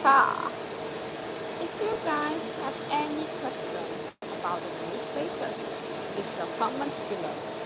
car. If you guys have any questions about the wheel spacers, leave your comments below.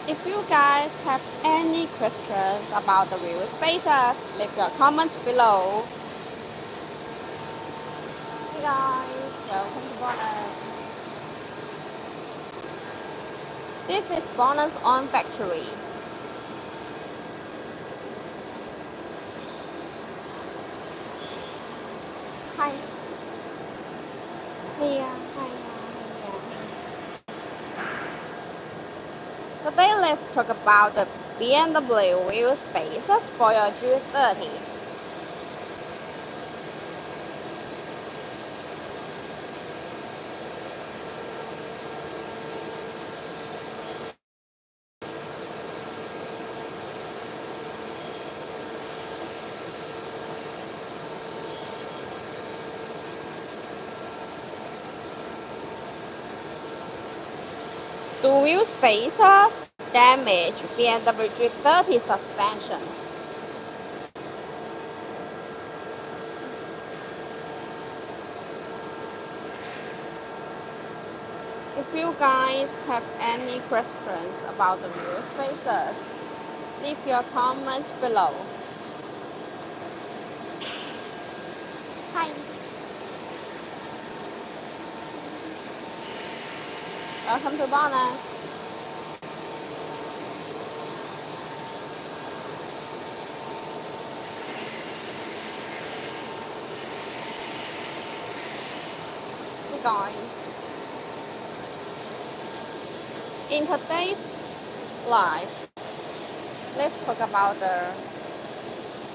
If you guys have any questions about the wheel spacers, leave your comments below. Hey guys, welcome to Bonus. This is Bonus on factory. Hi. Hiya. Today let's talk about the BMW wheel spacers for your G30. Do wheel spacers damage BMW G30 suspension? If you guys have any questions about the wheel spacers, leave your comments below. Hi. Welcome to Bonus. guys, in today's live, let's talk about the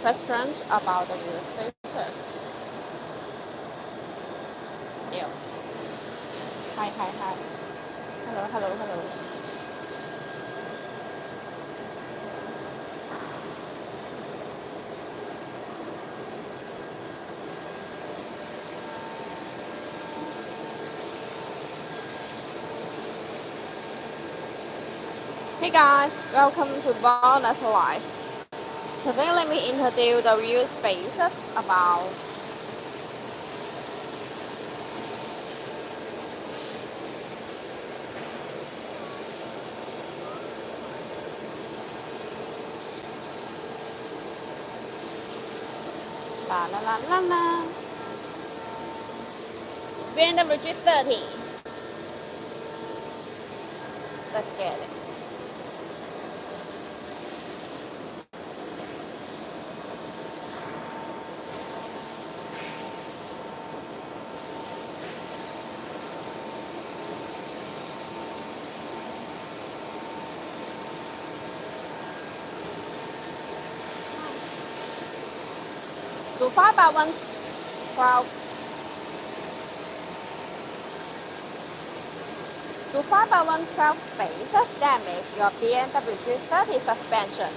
questions about the wheel spacers. Ew. Hi. Hello. Hey guys, welcome to BONOSS Live. Today let me introduce the wheel spacers about la BMW G30. Let's get it. Do 5x1 12 Do 5x1 12 spacers damage your BMW G30 suspension?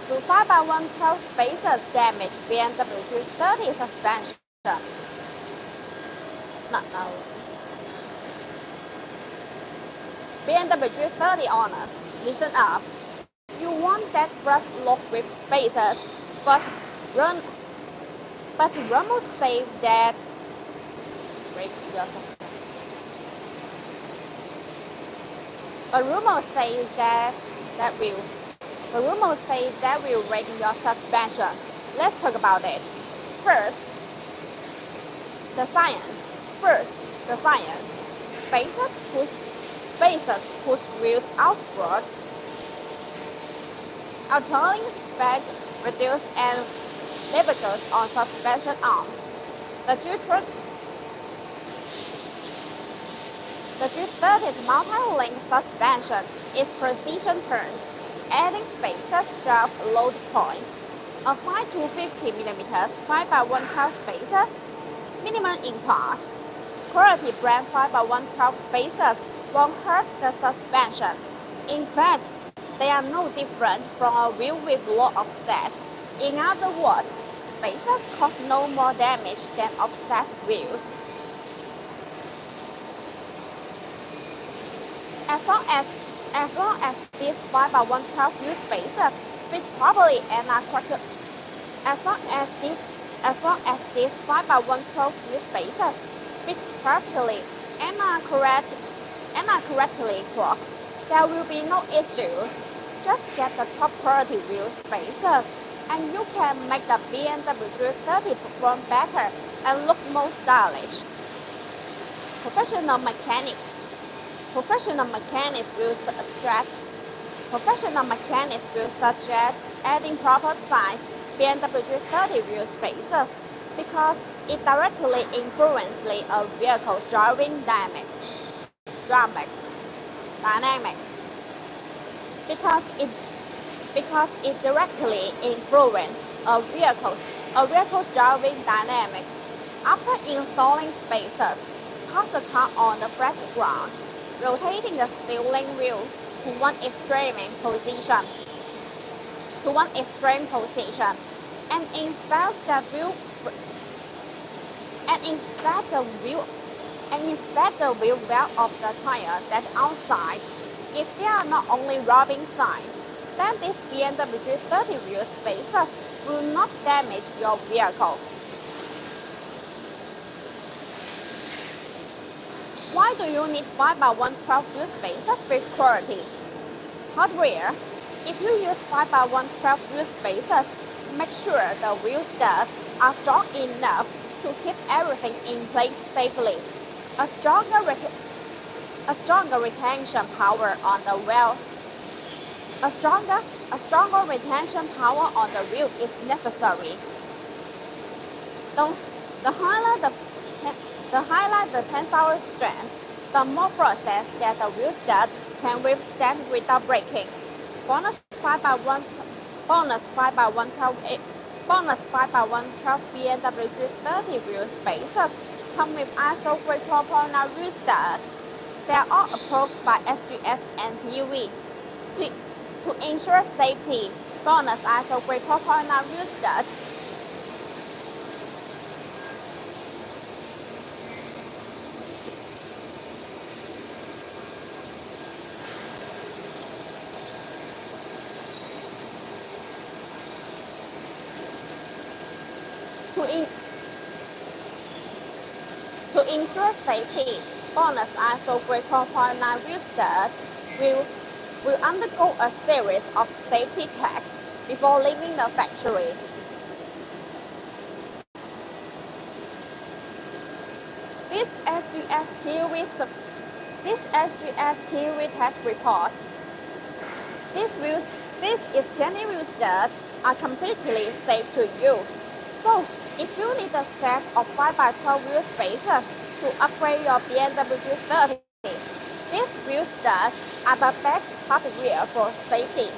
Do 5x1 12 spacers damage BMW G30 suspension? No. BMW G30 owners, listen up. You want that brush look with spacers, but rumors say that will break your suspension. Let's talk about it. First, the science. Spacers push wheels outward, altering speed, reduce and levigates on suspension arms. The G30's multi-link suspension is precision turned, adding spacers sharp load point. A 5 to 50 mm 5x1 spacers, minimum impact. Quality brand 5x1 spacers won't hurt the suspension. In fact, they are no different from a wheel with low offset. In other words, spacers cause no more damage than offset wheels. As long as these 5x1 wheel spacers fit properly and are correctly correctly torqued, there will be no issues. Just get the top quality wheel spacers, and you can make the BMW G30 perform better and look more stylish. Professional mechanics will suggest adding proper size BMW G30 wheel spacers because it directly influences a vehicle's driving dynamics. Because it directly influences a vehicle's driving dynamics. After installing spacers, park the car on the flat ground, rotating the steering wheel to one extreme position, and inspect the wheel well of the tire that's outside. If they are not only rubbing signs, then these BMW G30 wheel spacers will not damage your vehicle. Why do you need 5x1 wheel spacers with quality? Hardware. If you use 5x1 wheel spacers, make sure the wheel studs are strong enough to keep everything in place safely. A stronger retention power on the wheel. A stronger retention power on the wheel is necessary. The higher the tensile strength, the more forces that the wheel stud can withstand without breaking. Bonus 5 by 1 bonus 5 by 112 bonus 5 by 112 BMW 30 wheel spacers come with ISO grade 4.9 wheel stud. They are all approved by SGS and UV. To ensure safety, bonus ISO grade 4.9 wheel stud to ensure safety, bonus ISO grade 4.9 wheel stud will undergo a series of safety tests before leaving the factory. This SGS QV test report. These extended wheel studs are completely safe to use. So, if you need a set of 5 by 12 wheel spacers to upgrade your BMW 30, these wheel studs are the best hardware for safety.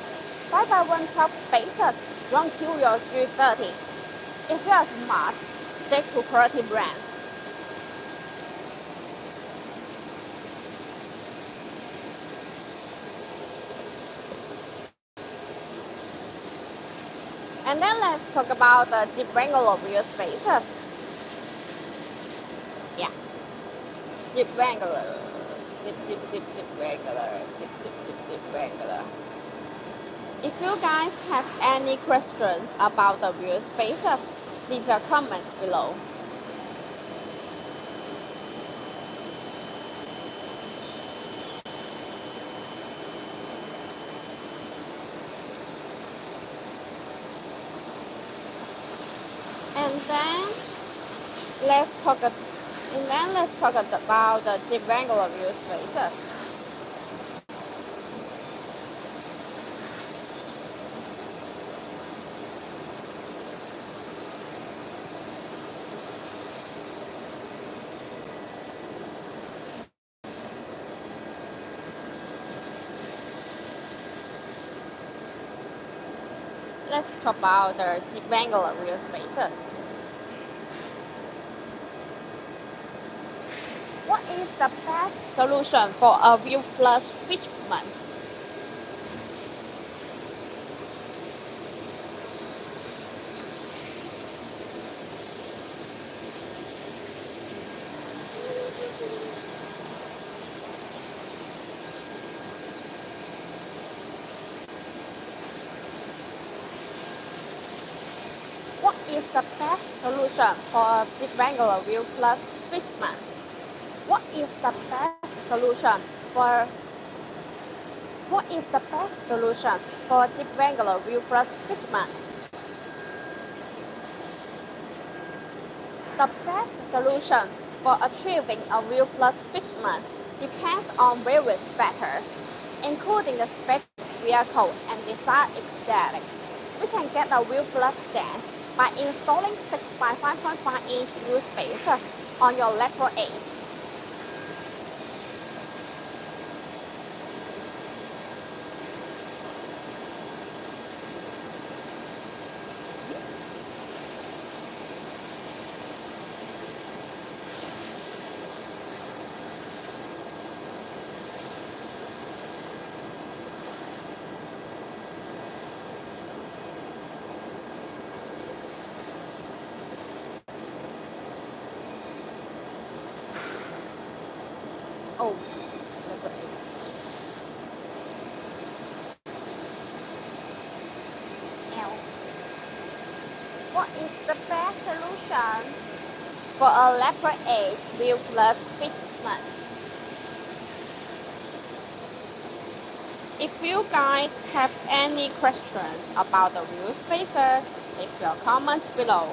5 by 112 spacers won't kill your G30. If you are smart, stick to quality brands. And then let's talk about the deep angular wheel spacers. Yeah, deep angular, deep angular. If you guys have any questions about the wheel spacers, leave your comments below. And then let's talk about the deep angular wheel spacers. Let's talk about the deep angular wheel spacers. What is the best solution for a wheel flush fitment? What is the best solution for a deep angular wheel flush fitment? What is the best solution for deep angular wheel flush fitment? The best solution for achieving a wheel flush fitment depends on various factors, including the spec vehicle and design aesthetics. We can get a wheel flush stand by installing 6 by 5.5 inch wheel spacers on your lateral edge. Oh, what is the best solution for a lateral edge wheel flush fitment? If you guys have any questions about the wheel spacers, leave your comments below.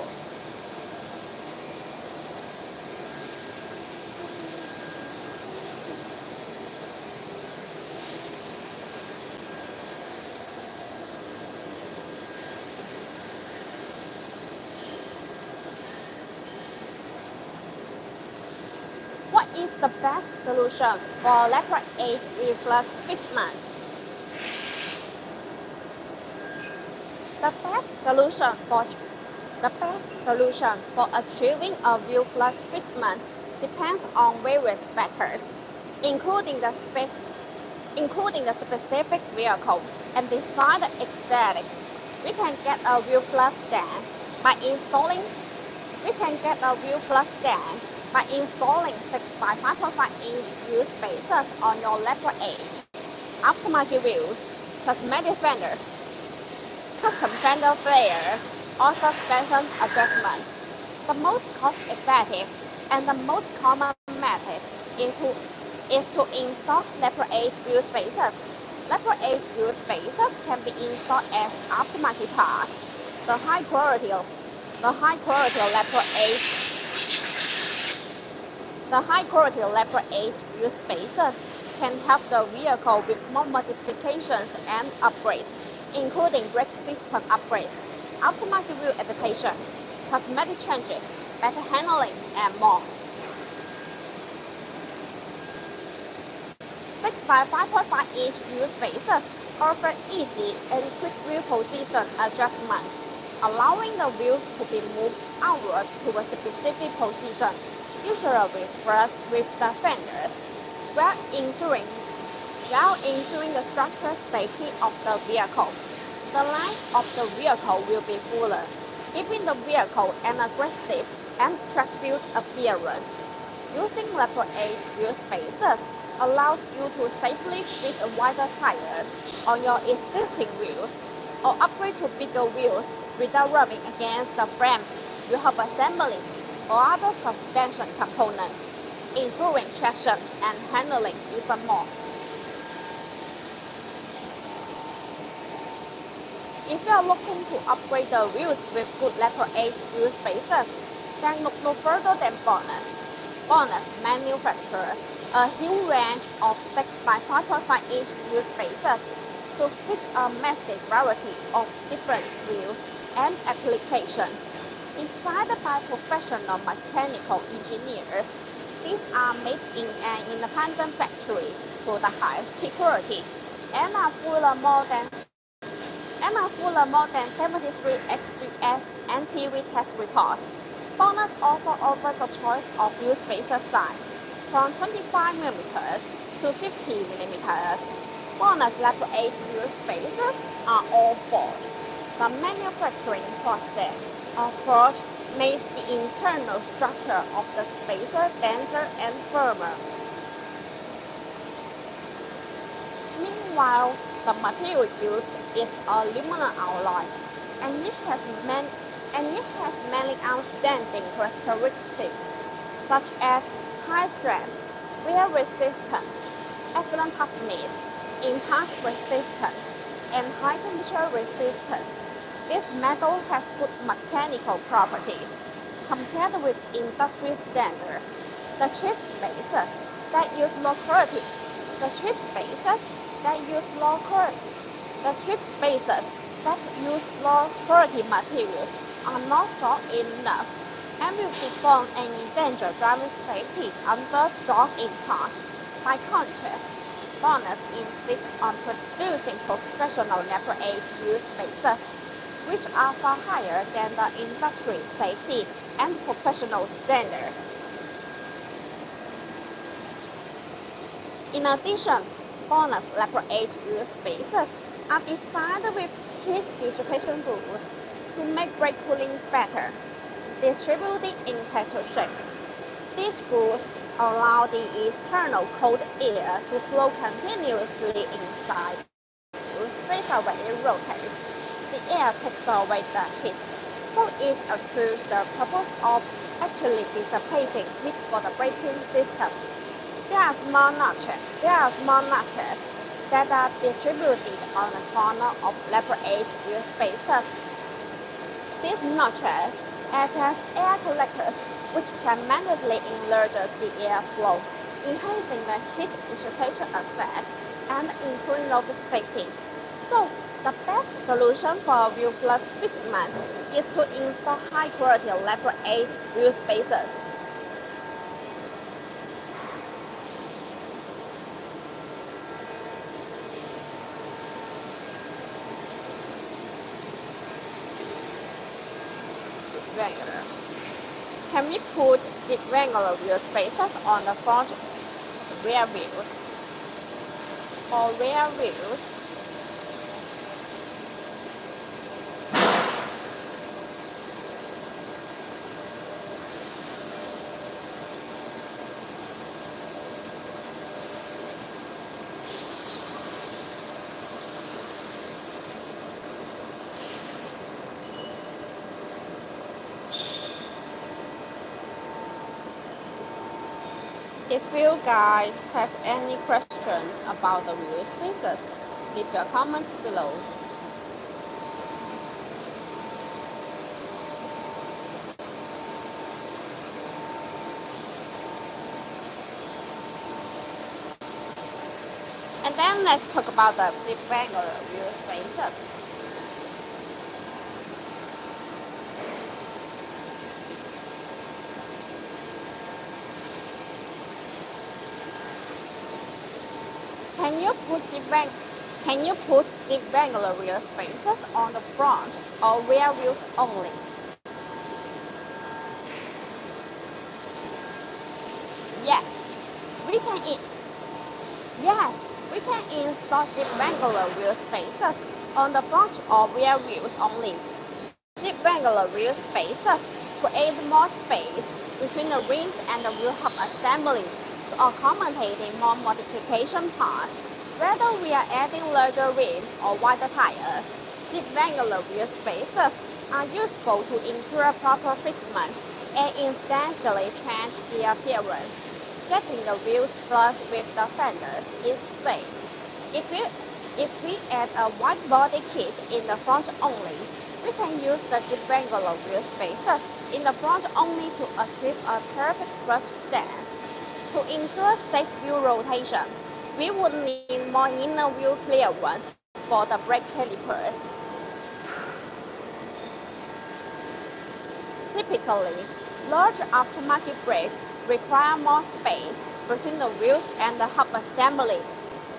is the best solution for letter 8 wheel flush fitment. The best solution for achieving a wheel flush fitment depends on various factors, including the specific vehicle and design aesthetics. We can get a wheel flush stand by installing 6 by 5.5-inch wheel spacers on your letter 8. Aftermarket wheels, cosmetic fenders, custom fender flares, or suspension adjustments. The most cost-effective and the most common method is to install letter 8 wheel spacers. Letter 8 wheel spacers can be installed as aftermarket parts. The high quality letter 8 wheel spacers can help the vehicle with more modifications and upgrades, including brake system upgrades, aftermarket wheel adaptation, cosmetic changes, better handling, and more. 6 by 5.5-inch wheel spacers offer easy and quick wheel position adjustments, allowing the wheels to be moved outward to a specific position, usually flush with the fenders, while ensuring the structural safety of the vehicle. The life of the vehicle will be fuller, giving the vehicle an aggressive and track-built appearance. Using letter 8 wheel spacers allows you to safely fit wider tires on your existing wheels or upgrade to bigger wheels without rubbing against the frame, wheel hub assembly, or other suspension components, improving traction and handling even more. If you are looking to upgrade the wheels with good letter 8 wheel spacers, then look no further than BONOSS. BONOSS manufactures a huge range of 6 by 5.5-inch wheel spacers to fit a massive variety of different wheels and applications. Designed by professional mechanical engineers, these are made in an independent factory to the highest security and are full of more than 73 XGS NTV test reports. BONOSS also offers a choice of wheel spacer size from 25mm to 50mm. BONOSS letter 8 wheel spacers are all forged. The manufacturing process of forge makes the internal structure of the spacer denser and firmer. Meanwhile, the material used is aluminum alloy, and it has many outstanding characteristics, such as high strength, wear resistance, excellent toughness, impact resistance, and high temperature resistance. This metal has good mechanical properties compared with industry standards. The chip spacers that use low quality materials are not strong enough and will deform and endanger driving safety under strong impact. By contrast, BONOSS insists on producing professional letter 8 wheel spacers, which are far higher than the industry safety and professional standards. In addition, BONOSS letter 8 wheel spacers are designed with heat dissipation rules to make brake cooling better, distributed in petal shape. These rules allow the external cold air to flow continuously inside. The spacer when it rotates, the air takes away the heat, so it achieves the purpose of actually dissipating heat for the braking system. There are small notches that are distributed on the corner of letter 8 wheel spacers. These notches act as air collectors, which tremendously enlarges the airflow, enhancing the heat dissipation effect and improving road safety. So, the best solution for wheel flush fitment is to install high-quality letter 8 wheel spacers. rectangular. Can we put rectangular wheel spacers on the front rear wheels or rear wheels? If you guys have any questions about the wheel spacers, leave your comments below. And then let's talk about the rectangular wheel spacers. Can you put rectangular wheel spacers on the front or rear wheels only? Yes, we can install rectangular wheel spacers on the front or rear wheels only. Rectangular wheel spacers create more space between the rims and the wheel hub assembly to accommodate more modification parts. Whether we are adding larger rims or wider tires, rectangular wheel spacers are useful to ensure proper fitment and instantly change the appearance. Getting the wheels flush with the fenders is safe. If we add a wide body kit in the front only, we can use the rectangular wheel spacers in the front only to achieve a perfect flush stance. To ensure safe wheel rotation, we would need more inner wheel clearance for the brake calipers. Typically, large aftermarket brakes require more space between the wheels and the hub assembly.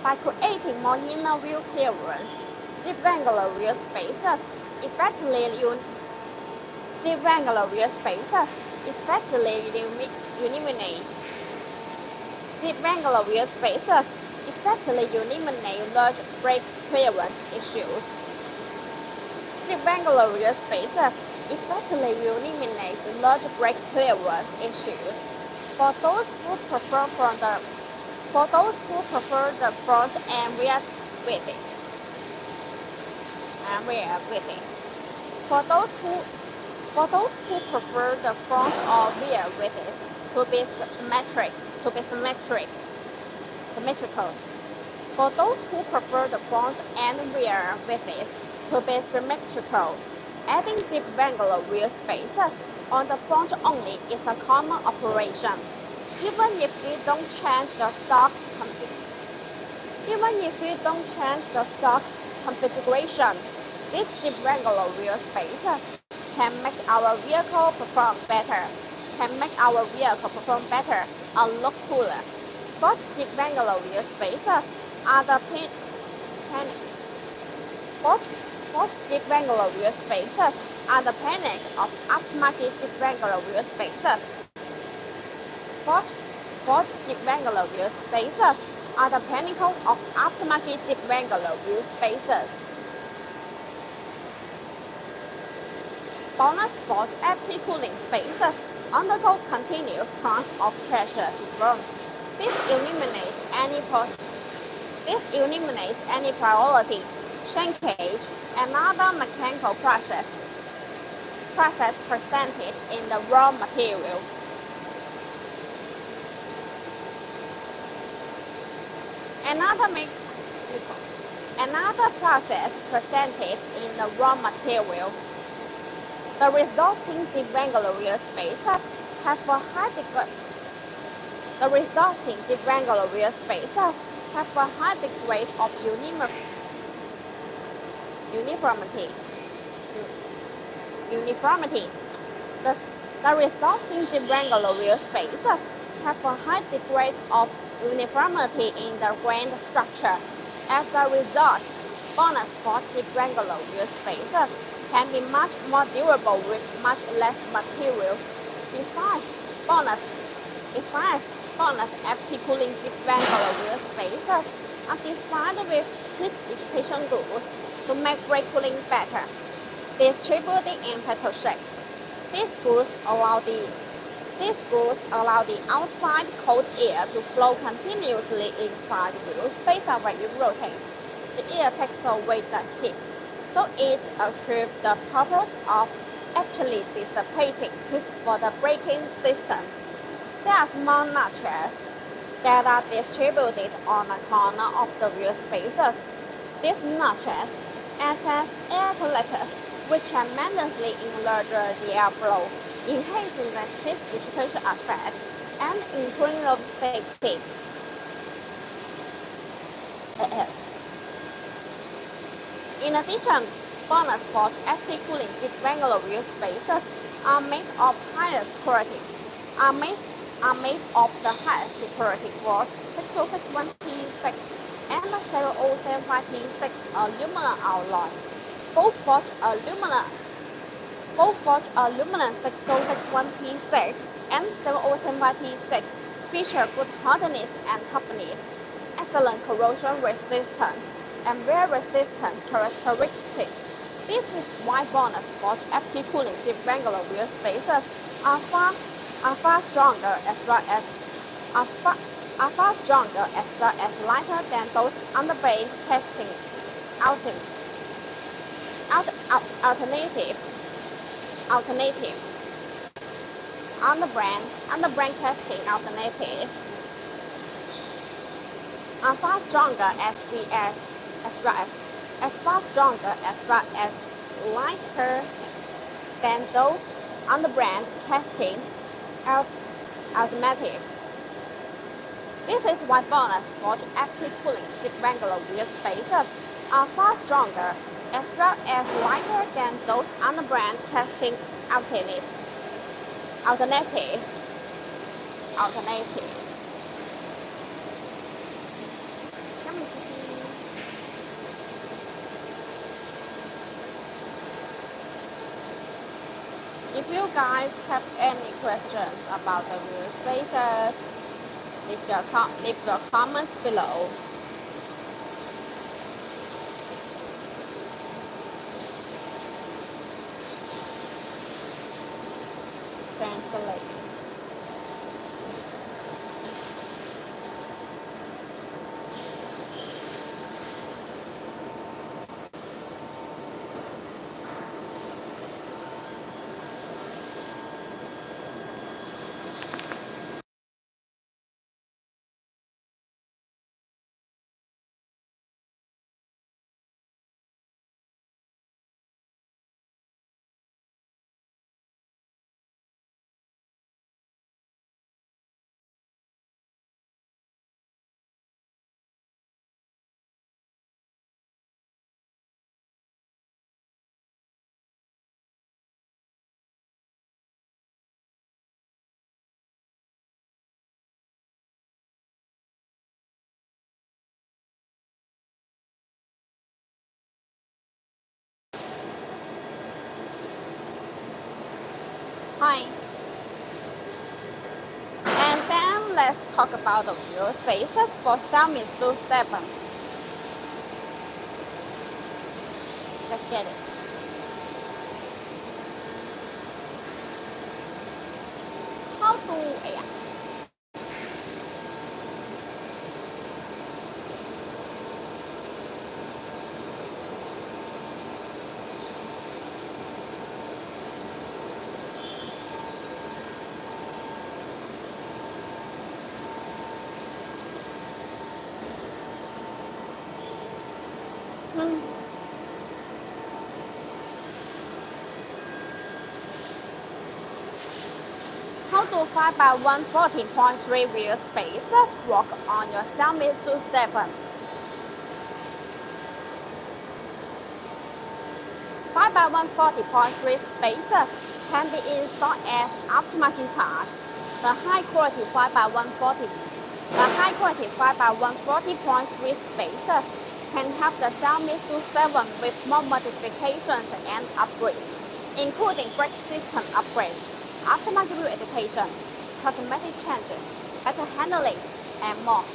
By creating more inner wheel clearance, rectangular wheel spacers effectively eliminate large brake clearance issues. Rectangular wheel spacers effectively eliminate large brake clearance issues. For those who prefer the front and rear width. For those who prefer the front or rear widths to be symmetrical. For those who prefer the front and rear widths to be symmetrical, adding rectangular wheel spacers on the front only is a common operation. Even if we don't change the stock configuration, these rectangular wheel spacers can make our vehicle perform better and look cooler. Both rectangular wheel spacers are the pinnacle of aftermarket rectangular wheel spacers. Both rectangular wheel spacers are the pinnacle of aftermarket rectangular wheel spacers. BONOSS Sport FT cooling spacers undergo continuous transfer of pressure to drum. This eliminates any priority, shrinkage, and other mechanical process presented in the raw material. Another process presented in the raw material. The resulting rectangular wheel spacers have a high degree of uniformity. The resulting rectangular wheel spacers have a high degree of uniformity in the grain structure. As a result, BONOSS Sport rectangular wheel spacers can be much more durable with much less material. Besides, bonus FT cooling rectangular wheel spacers are designed with heat dissipation rules to make brake cooling better, distributed in petal shape. These rules allow the outside cold air to flow continuously inside the wheel spacer when you rotate. The air takes away the heat, so it achieves the purpose of actually dissipating heat for the braking system. There are small notches that are distributed on the corner of the wheel spacers. These notches act as air collectors, which tremendously enlarge the airflow, enhancing the heat dissipation effect and increasing road safety. In addition, bonus forged FT cooling rectangular wheel spacers are made of the highest security forged 6061P6 and 7075P6 aluminum alloy. Both forged aluminum 6061P6 and 7075P6 feature good hardness and toughness, excellent corrosion resistance, and wear resistant characteristics. This is why bonus forged FT cooling rectangular wheel spacers are far stronger as well as lighter than those underbrake casting underbrake casting alternatives are far stronger as lighter than those underbrake casting alternatives. This is why bonus forged FT cooling rectangular wheel spacers are far stronger as well as lighter than those underbrake casting alternatives. If you guys have any questions about the wheel spacers, leave your comments below. Translate. Hi. And then let's talk about the wheel spacers for Xiaomi Su7. Let's get it. How to How do 5x140.3 wheel spacers work on your Xiaomi Su7? 5x140.3 spacers can be installed as aftermarket parts. The high quality 5x140.3 spacers can have the Xiaomi Su 7 with more modifications and upgrades, including brake system upgrades, aftermarket wheel education, cosmetic changes, better handling, and more.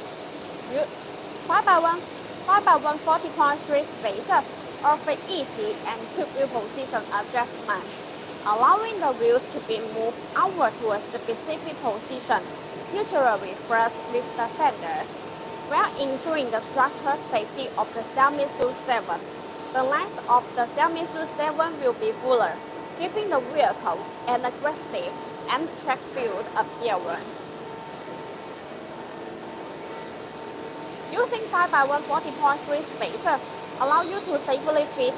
5x1 40.3 spacers offer easy and quick wheel position adjustment, allowing the wheels to be moved outward to a specific position, usually flush with the fenders, while ensuring the structural safety of the Xiaomi Su 7. The length of the Xiaomi Su 7 will be fuller, giving the vehicle an aggressive and track-filled appearance. Using 5x1 40.3 spacers allow you to safely fit.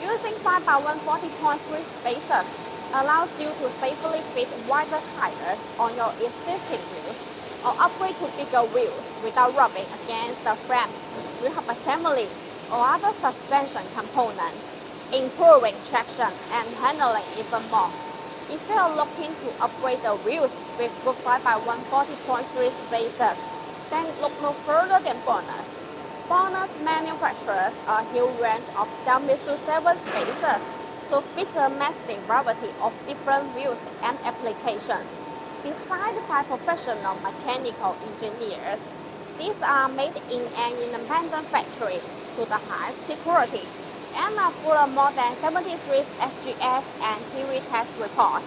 Using 5x1 40.3 spacers allows you to safely fit wider tires on your existing wheels or upgrade to bigger wheels without rubbing against the frame, wheel hub assembly, or other suspension components, improving traction and handling even more. If you are looking to upgrade the wheels with good 5x1 40.3 spacers, then look no further than BONOSS. BONOSS manufactures a huge range of Xiaomi Su 7 spacers to fit a massive variety of different wheels and applications. Designed by professional mechanical engineers, these are made in an independent factory to the highest security and are full of more than 73 SGS and TV test reports.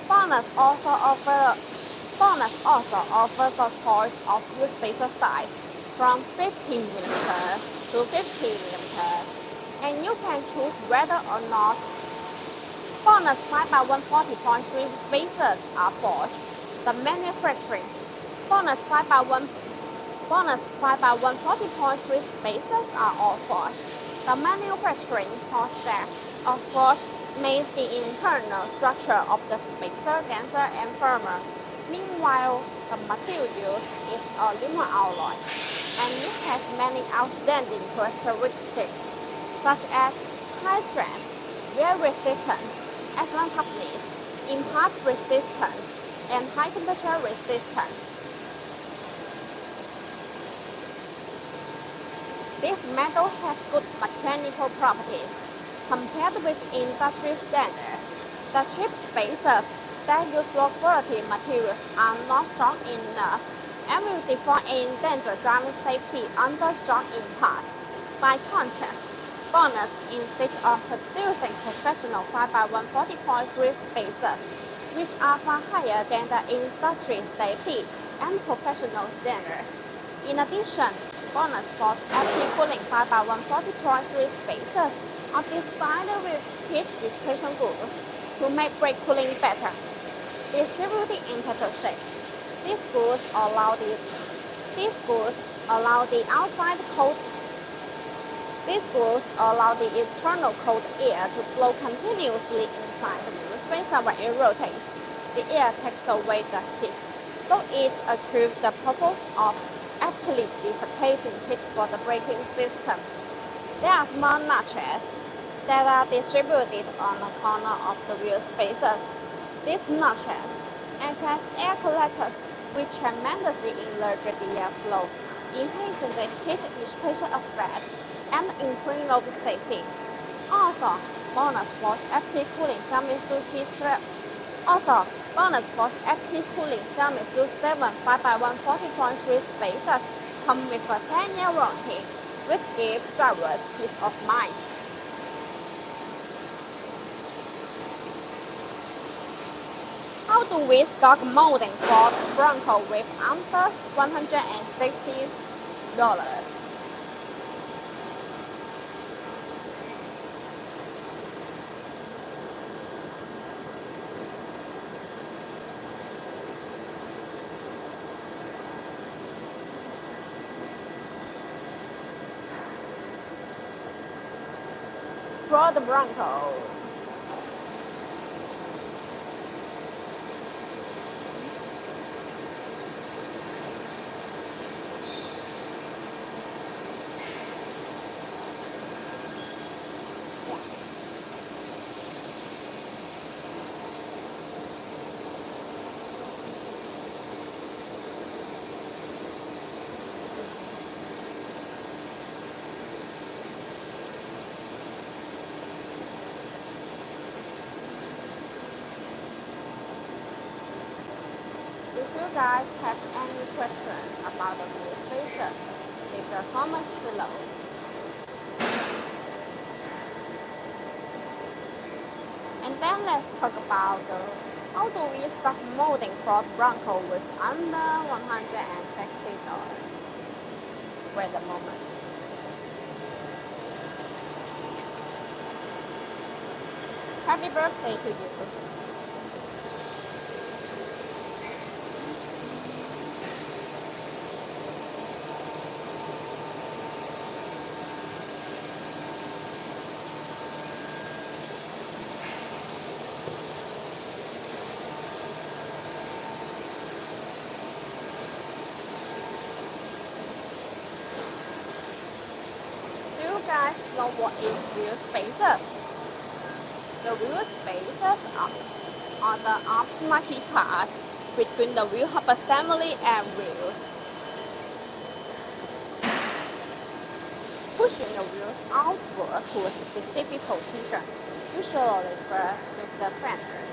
BONOSS also offers a choice of wheel spacer size from 15mm to 50mm, and you can choose whether or not BONOSS 5x1 40.3 spacers are forged. The manufacturing BONOSS 5x1 40.3 spacers are all forged. The manufacturing process of forge makes the internal structure of the spacer denser and firmer. Meanwhile, the material used is aluminum alloy, and it has many outstanding characteristics, such as high strength, wear resistance, excellent toughness, impact resistance, and high temperature resistance. This metal has good mechanical properties compared with industry standards. The cheap spacers that use low quality materials are not strong enough and will therefore endanger driving safety under strong impact. By contrast, BONOSS insists on producing professional 5x1 40.3 spacers, which are far higher than the industry safety and professional standards. In addition, BONOSS Force active cooling 5x1 40.3 spacers are designed with heat dissipation grooves to make brake cooling better. Distributed in petrol shape, these grooves allow the internal cold air to flow continuously inside the wheel spacer when it rotates. The air takes away the heat, so it achieves the purpose of actually dissipating heat for the braking system. There are small notches that are distributed on the corner of the wheel spacers. These notches act as air collectors which tremendously enlarge the airflow, enhancing the heat dissipation effect and increasing road safety. Also, BONOSS Force active cooling Xiaomi Su 7 5x1 40.3 spacers come with a 10-year warranty, which gives drivers peace of mind. How do we stock molding Ford Bronco with under $160? Ford Bronco. guys have any questions about the wheel spacers, leave your comments below. And then let's talk about how do we start molding Ford Bronco with under $160. Wait a moment. Happy birthday to you. Do you guys know what is wheel spacers? The wheel spacers are the aftermarket part between the wheel hub assembly and wheels. Pushing the wheels outward to a specific position, usually first with the fenders.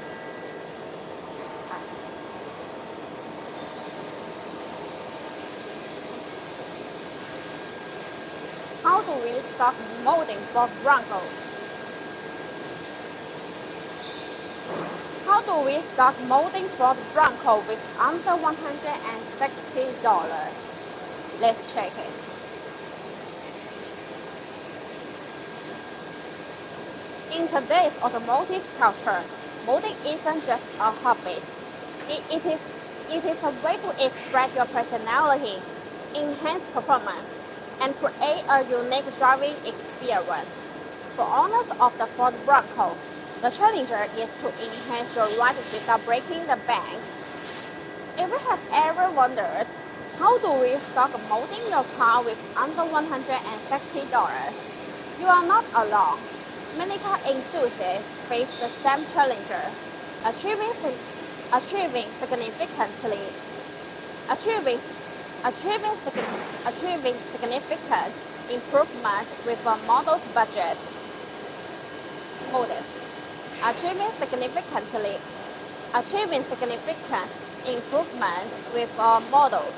How do we start molding Ford Bronco? How do we start molding Ford Bronco with under $160? Let's check it. In today's automotive culture, molding isn't just a hobby. It is a way to express your personality, enhance performance, and create a unique driving experience. For owners of the Ford Bronco, the challenge is to enhance your ride without breaking the bank. If you have ever wondered, how do we start molding your car with under $160? You are not alone. Many car enthusiasts face the same challenge, achieving significant improvement with a model's budget. Achieving significant improvement with a modest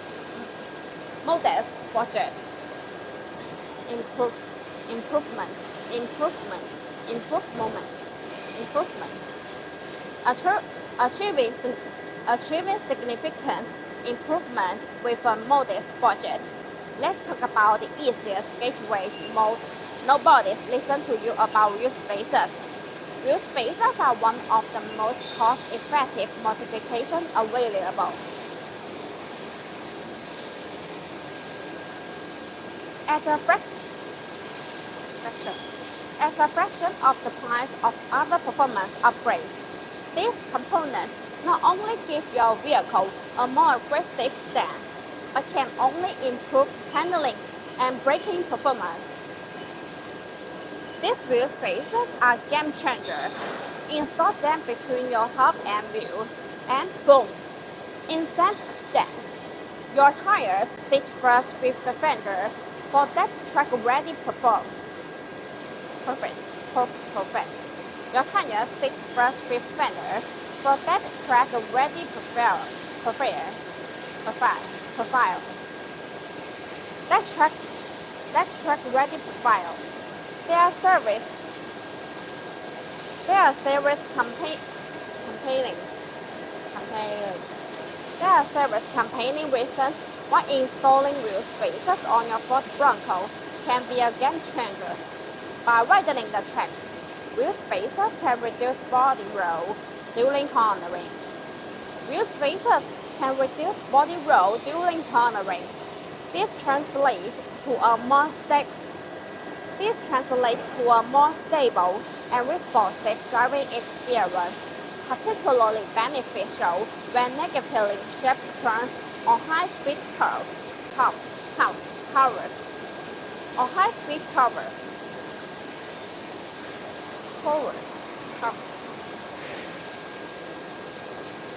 budget. Improvement. Achieving significant improvement with a modest budget. Let's talk about the easiest gateway to mold. Nobody's listened to you about wheel spacers. Wheel spacers are one of the most cost-effective modifications available. As a fraction of the price of other performance upgrades, these components not only give your vehicle a more aggressive stance, but can only improve handling and braking performance. These wheel spacers are game changers. Install them between your hub and wheels, and boom! Instant stance. Your tires sit first with the fenders for that track-ready performance. Perfect. Your tires sit first with fenders for that track-ready profile. That track-ready profile. Their service campaigning reasons why installing wheel spacers on your Ford Bronco can be a game changer. By widening the track, wheel spacers can reduce body roll during cornering. This translates to a more stable and responsive driving experience, particularly beneficial when negatively shaped turns on high-speed curves.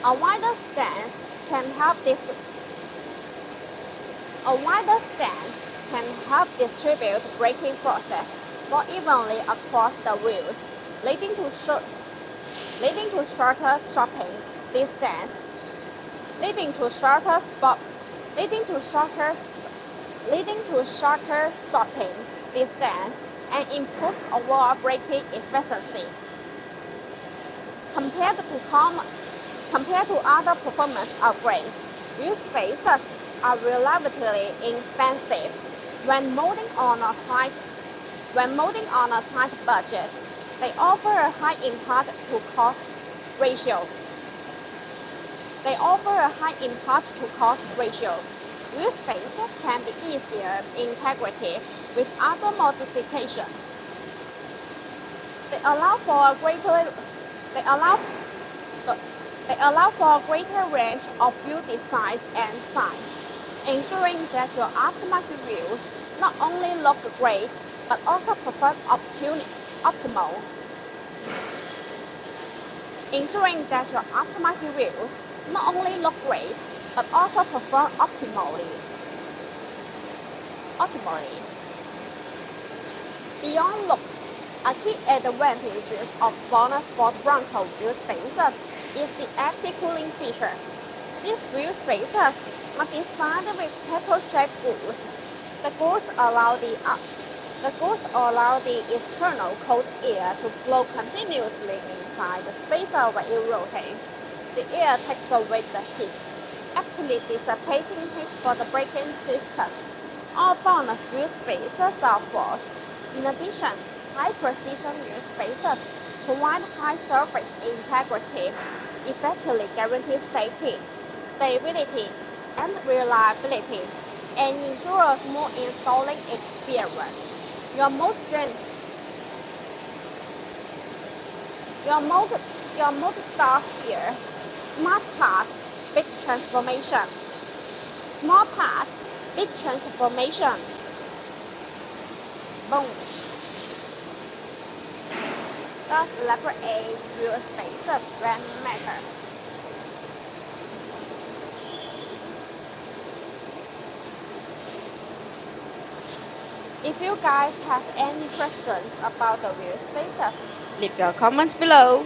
A wider stance can help distribute braking process more evenly across the wheels, leading to shorter stopping distance leading to shorter stopping distance and improved overall braking efficiency. Compared to other performance upgrades, wheel spacers are relatively inexpensive when mounting on a tight budget. They offer a high impact to cost ratio. Wheel spacers can be easier integrated with other modifications. They allow for a greater range of wheel designs and size, ensuring that your aftermarket wheels not only look great but also perform optimally. Beyond looks, a key advantage of BONOSS Sport Bronco wheel spacers is the active cooling feature. These wheel spacers are designed with petal-shaped grooves. The grooves allow the external cold air to flow continuously inside the spacer when it rotates. The air takes away the heat, actually dissipating heat for the braking system. All BONOSS wheel spacers are forged. In addition, high-precision wheel spacers provide high surface integrity, effectively guarantee safety, stability, and reliability, and ensure a smooth installing experience. Your mode starts here. Small part, big transformation. Boom. Thus, level A wheel spacers brand matter. If you guys have any questions about the wheel spacers, leave your comments below.